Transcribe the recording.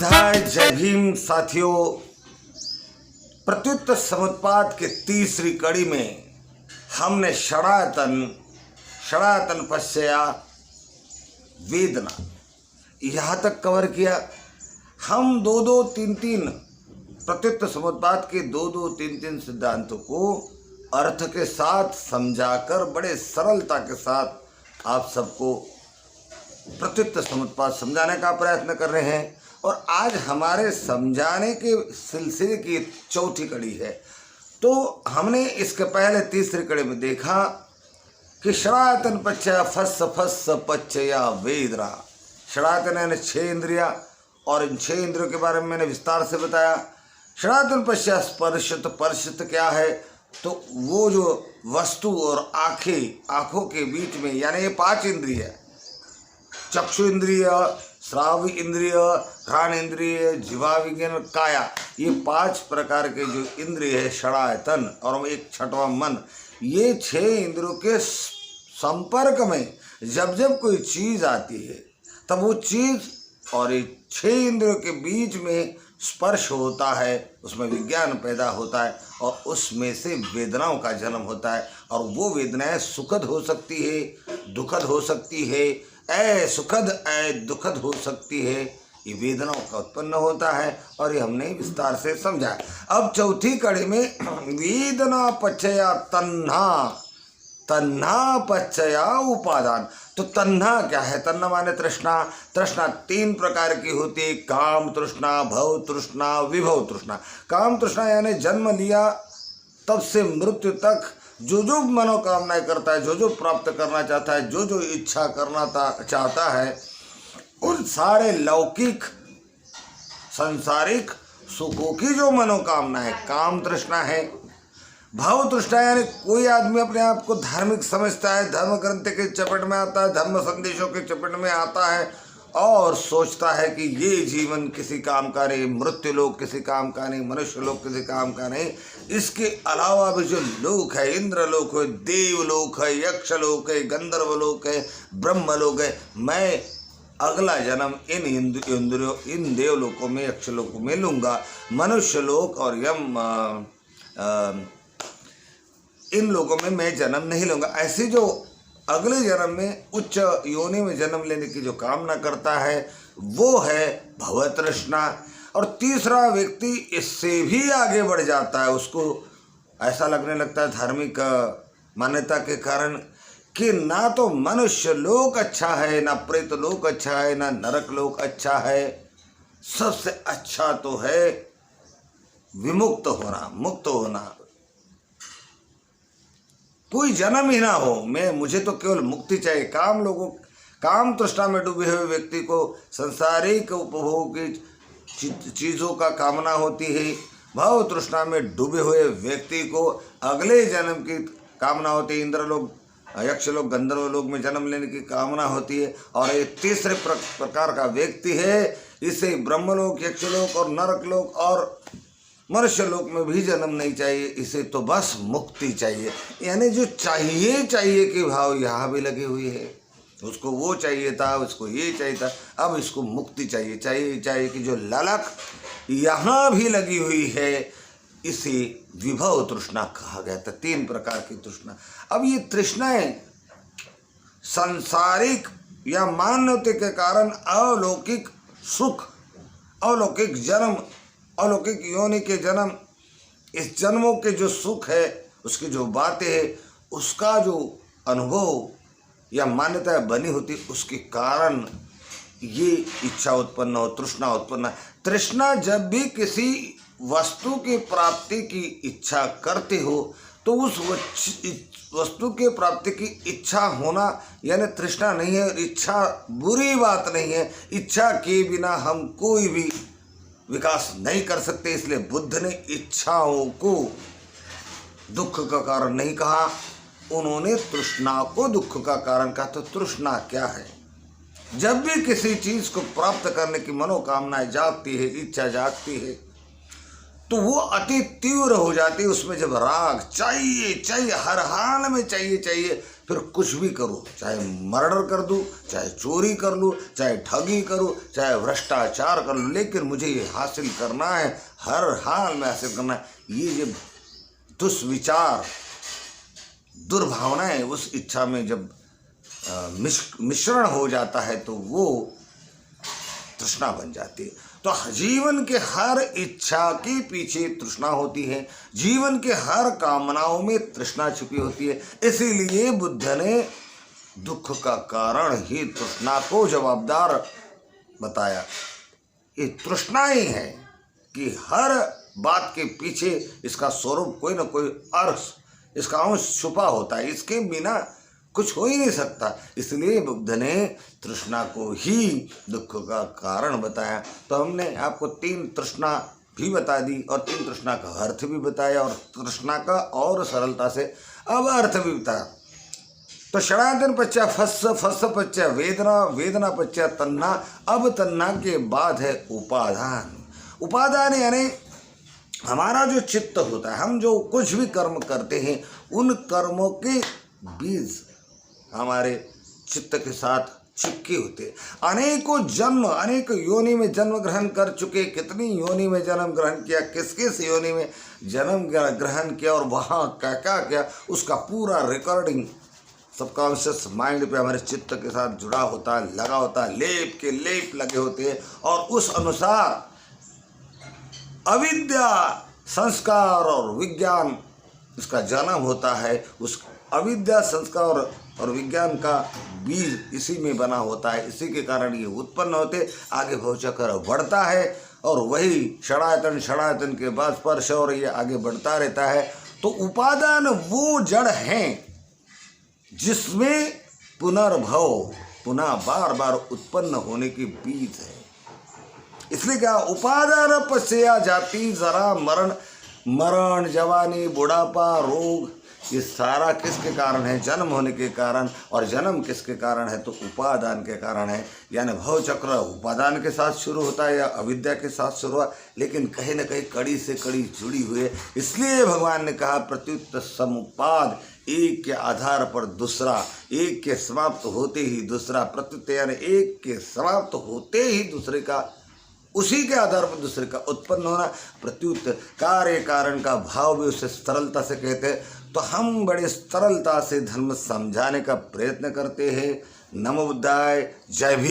राधाय जय भीम साथियों। प्रत्युत्तर समुत्पाद के तीसरी कड़ी में हमने षडायतन पश्चया वेदना यहाँ तक कवर किया। हम दो तीन प्रत्युत्तर समुत्पाद के दो तीन सिद्धांतों को अर्थ के साथ समझाकर बड़े सरलता के साथ आप सबको प्रत्युत्तर समुत्पाद समझाने का प्रयत्न कर रहे हैं। और आज हमारे समझाने के सिलसिले की चौथी कड़ी है। तो हमने इसके पहले तीसरी कड़ी में देखा कि षडायतन पश्चया फस्स पश्चया वेदना। षडायतन यानी 6 इंद्रिया, और इन 6 इंद्रियों के बारे में मैंने विस्तार से बताया। षडायतन पश्चया स्पर्श, तो स्पर्श क्या है? तो वो जो वस्तु और आँखों के बीच में, यानी ये 5 इंद्रिय, चक्षु इंद्रिय, श्राव इंद्रिय, घ्राण इंद्रिय, जीवा विज्ञान, काया, ये 5 प्रकार के जो इंद्रिय है षडायतन, और एक छठवां मन, ये 6 इंद्रियों के संपर्क में जब जब कोई चीज आती है तब वो चीज और ये 6 इंद्रियों के बीच में स्पर्श होता है, उसमें विज्ञान पैदा होता है और उसमें से वेदनाओं का जन्म होता है। और वो वेदनाएं सुखद हो सकती है, दुखद हो सकती है, सुखद दुखद हो सकती है। ये वेदनाओं का उत्पन्न होता है और ये हमने विस्तार से समझा। अब चौथी कड़ी में वेदना पश्चया तन्हा पश्चया उपादान। तो तन्हा क्या है? तन्हा माने तृष्णा। तृष्णा 3 प्रकार की होती है, काम तृष्णा, भव तृष्णा, विभव तृष्णा। काम तृष्णा यानी जन्म लिया तब से मृत्यु तक जो मनोकामनाएं करता है, जो प्राप्त करना चाहता है, जो इच्छा करना चाहता है, उन सारे लौकिक सांसारिक सुखों की जो मनोकामना है, काम तृष्णा है। भाव तृष्णा यानी कोई आदमी अपने आप को धार्मिक समझता है, धर्म ग्रंथ के चपेट में आता है, धर्म संदेशों के चपेट में आता है और सोचता है कि ये जीवन किसी काम का नहीं, मृत्यु लोक किसी काम का नहीं, मनुष्य लोक किसी काम का नहीं। इसके अलावा भी जो लोक है, इंद्र लोक है, देव लोक है, यक्ष लोक है, गंधर्व लोक है, ब्रह्म लोक है, मैं अगला जन्म इन देवलोकों में, यक्ष लोकों में लूँगा। मनुष्य लोक और इन लोगों में मैं जन्म नहीं लूँगा। ऐसे जो अगले जन्म में उच्च योनि में जन्म लेने की जो कामना करता है वो है भव तृष्णा। और तीसरा व्यक्ति इससे भी आगे बढ़ जाता है, उसको ऐसा लगने लगता है धार्मिक मान्यता के कारण कि ना तो मनुष्य लोक अच्छा है, ना प्रेत लोक अच्छा है, ना नरक लोक अच्छा है, सबसे अच्छा तो है विमुक्त होना, मुक्त होना, कोई जन्म ही ना हो, मुझे तो केवल मुक्ति चाहिए। काम तृष्णा में डूबे हुए व्यक्ति को संसारिक उपभोग की चीज़ों का कामना होती है। भाव तृष्णा में डूबे हुए व्यक्ति को अगले जन्म की कामना होती है, इंद्रलोक, यक्ष लोक, गंधर्व लोक में जन्म लेने की कामना होती है। और ये तीसरे प्रकार का व्यक्ति है, इसे ब्रह्मलोक, यक्षलोक और नरक लोक और मनुष्य लोक में भी जन्म नहीं चाहिए, इसे तो बस मुक्ति चाहिए। यानी जो चाहिए कि भाव यहाँ भी लगी हुई है, उसको वो चाहिए था, उसको ये चाहिए था, अब इसको मुक्ति चाहिए कि जो ललक यहाँ भी लगी हुई है, इसे विभव तृष्णा कहा गया था। 3 प्रकार की तृष्णा। अब ये तृष्णाएं सांसारिक या मान्यता के कारण अलौकिक सुख, अलौकिक जन्म, अलौकिक योनि के जन्म, इस जन्मों के जो सुख है, उसकी जो बातें है, उसका जो अनुभव या मान्यता बनी होती, उसके कारण ये इच्छा उत्पन्न हो, तृष्णा उत्पन्न। तृष्णा जब भी किसी वस्तु की प्राप्ति की इच्छा करते हो तो उस वस्तु के प्राप्ति की इच्छा होना यानी तृष्णा नहीं है। इच्छा बुरी बात नहीं है, इच्छा के बिना हम कोई भी विकास नहीं कर सकते। इसलिए बुद्ध ने इच्छाओं को दुख का कारण नहीं कहा, उन्होंने तृष्णा को दुख का कारण कहा। तो तृष्णा क्या है? जब भी किसी चीज को प्राप्त करने की मनोकामनाएं जागती है, इच्छा जागती है, तो वो अति तीव्र हो जाती है। उसमें जब राग चाहिए, हर हाल में चाहिए, फिर कुछ भी करूँ, चाहे मर्डर कर दूँ, चाहे चोरी कर लूँ, चाहे ठगी करूँ, चाहे भ्रष्टाचार कर लूँ, लेकिन मुझे ये हासिल करना है, हर हाल में हासिल करना है। ये जब दुष्विचार, दुर्भावनाएं उस इच्छा में जब मिश्रण हो जाता है तो वो तृष्णा बन जाती है। तो जीवन के हर इच्छा के पीछे तृष्णा होती है, जीवन के हर कामनाओं में तृष्णा छुपी होती है। इसीलिए बुद्ध ने दुख का कारण ही तृष्णा को जवाबदार बताया। ये तृष्णा ही है कि हर बात के पीछे इसका स्वरूप कोई ना कोई अर्थ, इसका अंश छुपा होता है, इसके बिना कुछ हो ही नहीं सकता। इसलिए बुद्ध ने तृष्णा को ही दुख का कारण बताया। तो हमने आपको 3 तृष्णा भी बता दी और 3 तृष्णा का अर्थ भी बताया और तृष्णा का और सरलता से अब अर्थ भी बताया। तो षडायतन पश्चा फस्स पश्चा वेदना, वेदना पश्चा तन्ना। अब तन्ना के बाद है उपादान। उपादान यानी हमारा जो चित्त होता है, हम जो कुछ भी कर्म करते हैं, उन कर्मों के बीज हमारे चित्त के साथ चिपके होते। अनेकों जन्म, अनेक योनि में जन्म ग्रहण कर चुके, कितनी योनि में जन्म ग्रहण किया, किस किस योनि में जन्म ग्रहण किया और वहाँ क्या क्या किया, उसका पूरा रिकॉर्डिंग सबकॉन्शियस माइंड पे हमारे चित्त के साथ जुड़ा होता है, लगा होता है, लेप के लेप लगे होते हैं। और उस अनुसार अविद्या, संस्कार और विज्ञान, इसका जन्म होता है। उस अविद्या, संस्कार और विज्ञान का बीज इसी में बना होता है। इसी के कारण ये उत्पन्न होते, आगे भवचक्र बढ़ता है और वही षडायतन के बाद स्पर्श और ये आगे बढ़ता रहता है। तो उपादान वो जड़ हैं जिसमें पुनर्भव, पुनः बार बार उत्पन्न होने के बीज है। इसलिए क्या उपादान पश्या जाति, जरा, मरण, जवानी, बुढ़ापा, रोग, ये सारा किसके कारण है? जन्म होने के कारण। और जन्म किसके कारण है? तो उपादान के कारण है। यानी भव चक्र उपादान के साथ शुरू होता है या अविद्या के साथ शुरू हुआ, लेकिन कहीं ना कहीं कड़ी से कड़ी जुड़ी हुई है। इसलिए भगवान ने कहा प्रत्युत समुपाद, एक के आधार पर दूसरा, एक के समाप्त होते ही दूसरा। प्रत्युत यानी एक के समाप्त होते ही दूसरे का, उसी के आधार पर दूसरे का उत्पन्न होना। प्रत्युत कार्य कारण का भाव भी उसे सरलता से कहते हैं। तो हम बड़े सरलता से धर्म समझाने का प्रयत्न करते हैं। नमो बुद्धाय, जय भीम।